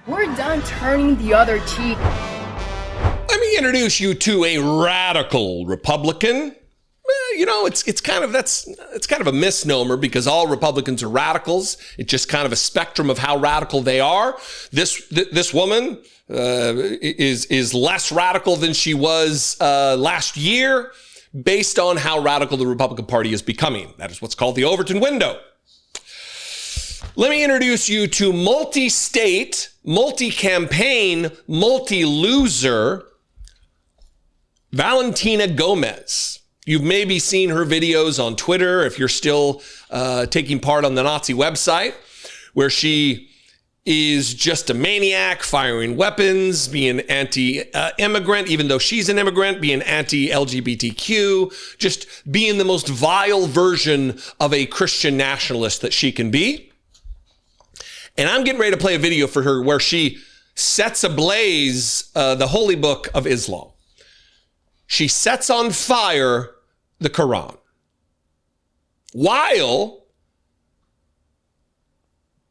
We're done turning the other cheek. Let me introduce you to a radical Republican. You know, it's kind of a misnomer because all Republicans are radicals. It's just kind of a spectrum of how radical they are. This woman is less radical than she was last year, based on how radical the Republican Party is becoming. That is what's called the Overton window. Let me introduce you to multi-state, multi-campaign, multi-loser Valentina Gomez. You've maybe seen her videos on Twitter if you're still taking part on the Nazi website, where she is just a maniac, firing weapons, being anti-immigrant, even though she's an immigrant, being anti-LGBTQ, just being the most vile version of a Christian nationalist that she can be. And I'm getting ready to play a video for her where she sets ablaze the holy book of Islam. She sets on fire the Quran while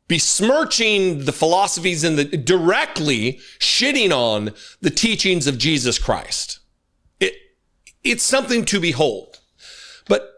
besmirching the philosophies and directly shitting on the teachings of Jesus Christ. It's something to behold. But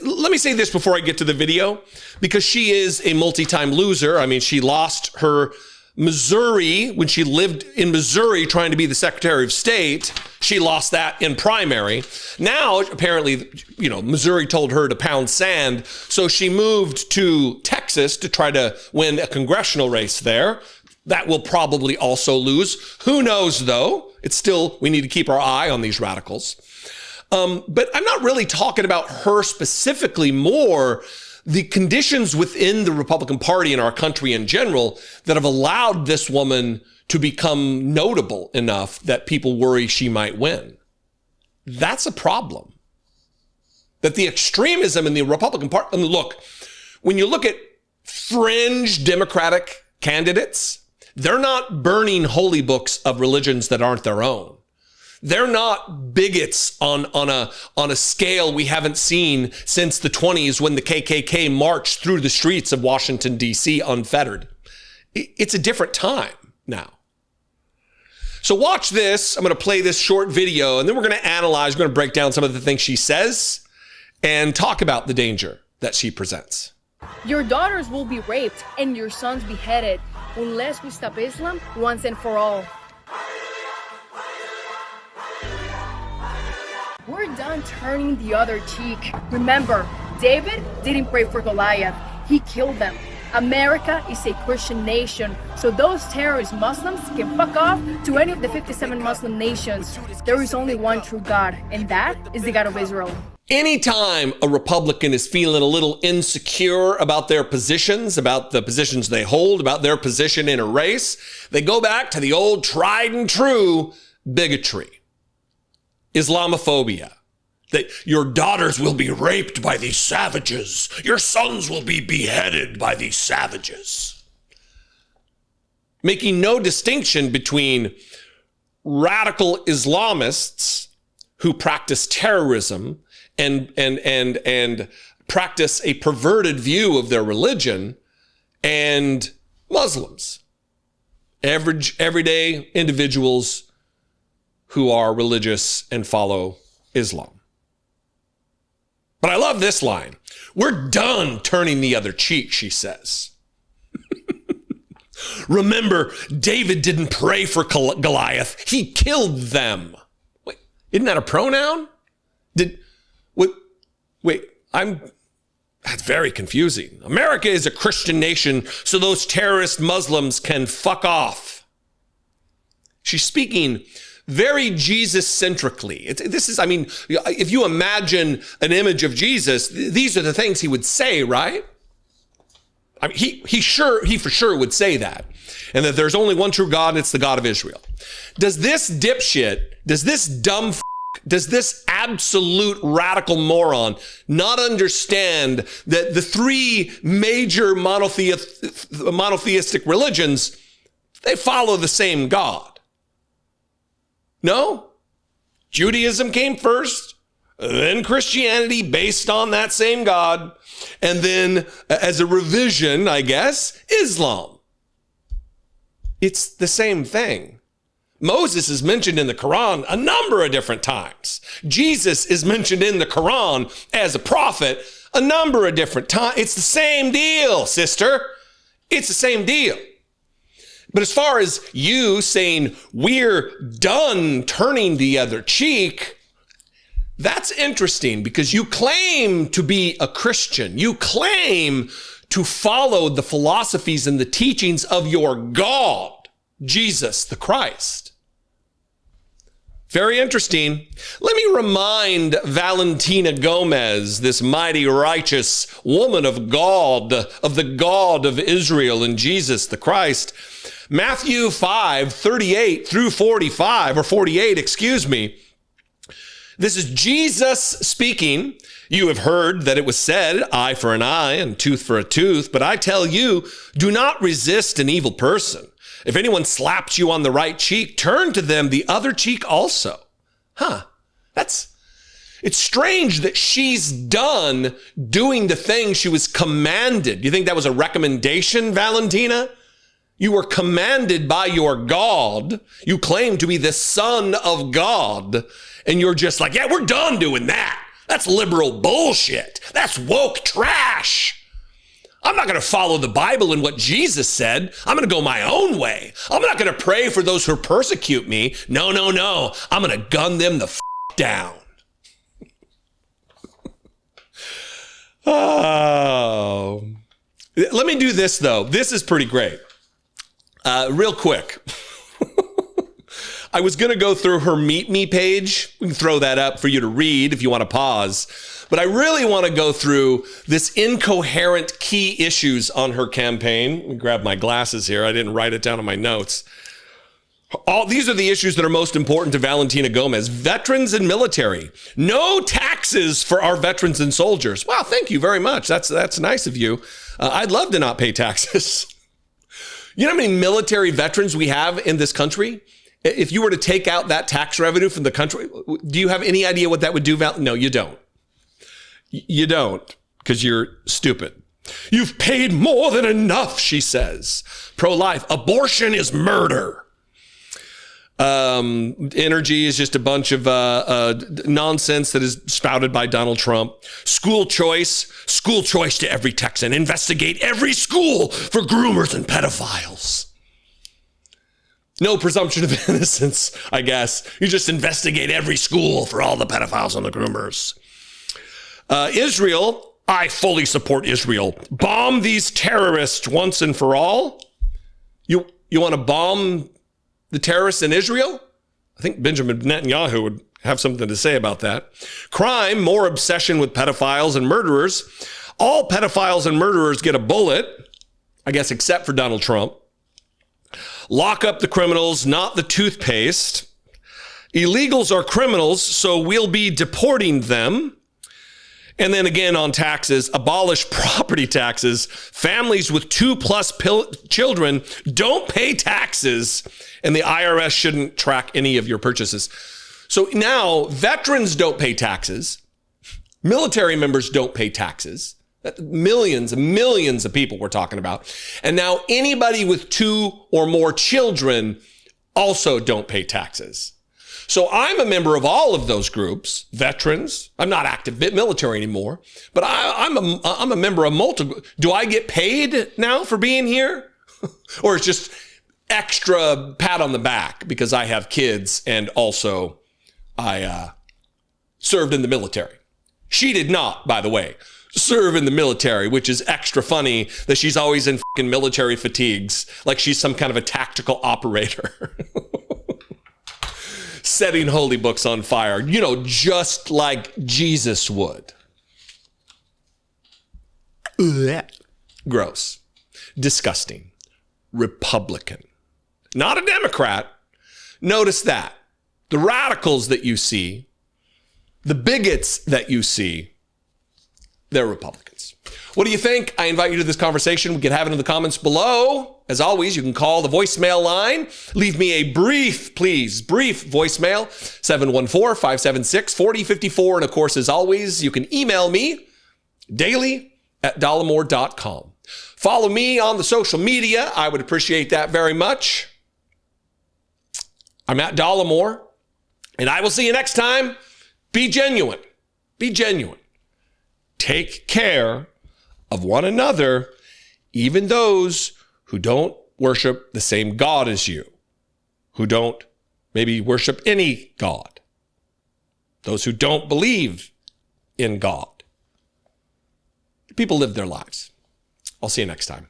let me say this before I get to the video, because she is a multi-time loser. I mean, she lost her Missouri when she lived in Missouri trying to be the Secretary of State. She lost that in primary. Now, apparently, Missouri told her to pound sand. So she moved to Texas to try to win a congressional race there. That will probably also lose. Who knows, though? It's still, we need to keep our eye on these radicals. But I'm not really talking about her specifically, more the conditions within the Republican Party in our country in general that have allowed this woman to become notable enough that people worry she might win. That's a problem. That the extremism in the Republican Party, look, when you look at fringe Democratic candidates, they're not burning holy books of religions that aren't their own. They're not bigots on a scale we haven't seen since the 20s when the KKK marched through the streets of Washington, D.C. unfettered. It's a different time now. So watch this. I'm going to play this short video, and then we're going to analyze, we're going to break down some of the things she says and talk about the danger that she presents. Your daughters will be raped and your sons beheaded unless we stop Islam once and for all. We're done turning the other cheek. Remember, David didn't pray for Goliath. He killed them. America is a Christian nation, so those terrorist Muslims can fuck off to any of the 57 Muslim nations. There is only one true God, and that is the God of Israel. Anytime a Republican is feeling a little insecure about their positions, about the positions they hold, about their position in a race, they go back to the old tried and true bigotry. Islamophobia, that your daughters will be raped by these savages. Your sons will be beheaded by these savages. Making no distinction between radical Islamists who practice terrorism and practice a perverted view of their religion and Muslims, everyday individuals who are religious and follow Islam. But I love this line. We're done turning the other cheek, she says. Remember, David didn't pray for Goliath. He killed them. Wait, isn't that a pronoun? That's very confusing. America is a Christian nation, so those terrorist Muslims can fuck off. She's speaking very Jesus-centrically. If you imagine an image of Jesus, these are the things he would say, right? I mean, he for sure would say that. And that there's only one true God, and it's the God of Israel. Does this dipshit, does this dumb does this absolute radical moron not understand that the three major monotheistic religions, they follow the same God? No? Judaism came first, then Christianity based on that same God, and then as a revision, I guess, Islam. It's the same thing. Moses is mentioned in the Quran a number of different times. Jesus is mentioned in the Quran as a prophet a number of different times. It's the same deal, sister. It's the same deal. But as far as you saying we're done turning the other cheek, that's interesting because you claim to be a Christian. You claim to follow the philosophies and the teachings of your God, Jesus the Christ. Very interesting. Let me remind Valentina Gomez, this mighty righteous woman of God, of the God of Israel and Jesus the Christ. Matthew 5:38 through 45, or 48, excuse me. This is Jesus speaking. You have heard that it was said, eye for an eye and tooth for a tooth. But I tell you, do not resist an evil person. If anyone slaps you on the right cheek, turn to them the other cheek also. It's strange that she's done doing the thing she was commanded. Do you think that was a recommendation, Valentina? You were commanded by your God. You claim to be the Son of God. And you're just like, yeah, we're done doing that. That's liberal bullshit. That's woke trash. I'm not going to follow the Bible and what Jesus said. I'm going to go my own way. I'm not going to pray for those who persecute me. No. I'm going to gun them the down. Oh. Let me do this, though. This is pretty great. Real quick. I was going to go through her Meet Me page. We can throw that up for you to read if you want to pause. But I really want to go through this incoherent key issues on her campaign. Let me grab my glasses here. I didn't write it down in my notes. These are the issues that are most important to Valentina Gomez. Veterans and military. No taxes for our veterans and soldiers. Wow, thank you very much. That's nice of you. I'd love to not pay taxes. You know how many military veterans we have in this country? If you were to take out that tax revenue from the country, do you have any idea what that would do? No, you don't. You don't, because you're stupid. You've paid more than enough, she says. Pro-life. Abortion is murder. Energy is just a bunch of nonsense that is spouted by Donald Trump. School choice to every Texan. Investigate every school for groomers and pedophiles. No presumption of innocence, I guess. You just investigate every school for all the pedophiles and the groomers. Israel, I fully support Israel. Bomb these terrorists once and for all. You want to bomb the terrorists in Israel? I think Benjamin Netanyahu would have something to say about that. Crime, more obsession with pedophiles and murderers. All pedophiles and murderers get a bullet, I guess, except for Donald Trump. Lock up the criminals, not the toothpaste. Illegals are criminals, so we'll be deporting them. And then again on taxes, abolish property taxes. Families with 2+ children don't pay taxes, and the IRS shouldn't track any of your purchases. So now veterans don't pay taxes. Military members don't pay taxes. Millions and millions of people we're talking about. And now anybody with 2 or more children also don't pay taxes. So I'm a member of all of those groups, veterans. I'm not active military anymore, but I'm a member of multiple. Do I get paid now for being here? Or it's just extra pat on the back because I have kids and also I served in the military. She did not, by the way, serve in the military, which is extra funny that she's always in fucking military fatigues, like she's some kind of a tactical operator. Setting holy books on fire, just like Jesus would. Gross. Disgusting. Republican. Not a Democrat. Notice that. The radicals that you see, the bigots that you see, they're Republicans. What do you think? I invite you to this conversation. We can have it in the comments below. As always, you can call the voicemail line. Leave me a brief voicemail, 714-576-4054. And of course, as always, you can email me daily@dollemore.com. Follow me on the social media. I would appreciate that very much. I'm at Dollemore, and I will see you next time. Be genuine. Be genuine. Take care of one another, even those who don't worship the same God as you, who don't maybe worship any God, those who don't believe in God. People live their lives. I'll see you next time.